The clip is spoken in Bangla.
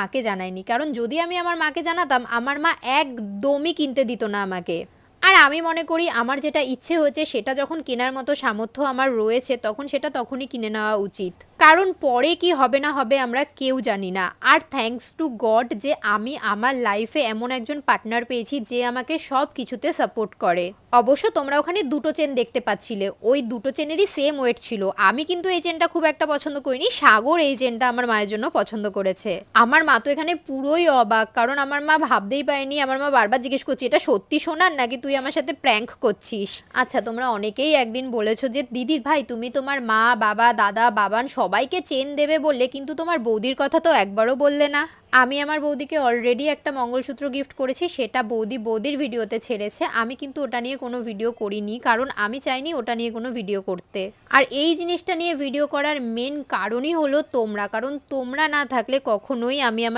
মাকে জানাইনি, কারণ যদি আমি আমার মাকে জানাতাম আমার মা একদমই কিনতে দিত না আমাকে। আর আমি মনে করি আমার যেটা ইচ্ছে হয়েছে সেটা যখন কেনার মতো সামর্থ্য আমার রয়েছে তখন সেটা তখনই কিনে নেওয়া উচিত, কারণ পরে কি হবে না হবে আমরা কেউ জানি না। আর থ্যাঙ্কস টু গড যে আমি আমার লাইফে এমন একজন পার্টনার পেয়েছি যে আমাকে সব কিছুতে সাপোর্ট করে। অবশ্য তোমরা ওখানে দুটো চেন দেখতে পাচ্ছিলে, ওই দুটো চেনেরই সেম ওয়েট ছিল। আমি কিন্তু এই চেনটা খুব একটা পছন্দ করিনি, সাগর এই চেনটা আমার মায়ের জন্য পছন্দ করেছে। আমার মা তো এখানে পুরোই অবাক, কারণ আমার মা ভাবতেই পারেনি। আমার মা বারবার জিজ্ঞেস করছে এটা সত্যি সোনার নাকি তুই আমার সাথে প্র্যাঙ্ক করছিস। আচ্ছা, তোমরা অনেকেই একদিন বলেছো যে দিদি ভাই তুমি তোমার মা বাবা দাদা বাবান সবাইকে চেন দেবে বললে, কিন্তু তোমার বৌদির কথা তো একবারও বললে না। আমি আমার বৌদিকে অলরেডি একটা মঙ্গলসূত্র গিফট করেছি, সেটা বৌদির ভিডিওতে ছেড়েছে। আমি কিন্তু ওটা নিয়ে কোনো ভিডিও করিনি, কারণ আমি চাইনি ওটা নিয়ে কোনো ভিডিও করতে। আর এই জিনিসটা নিয়ে ভিডিও করার মেন কারণই হলো তোমরা, কারণ তোমরা না থাকলে কখনোই আমি আমার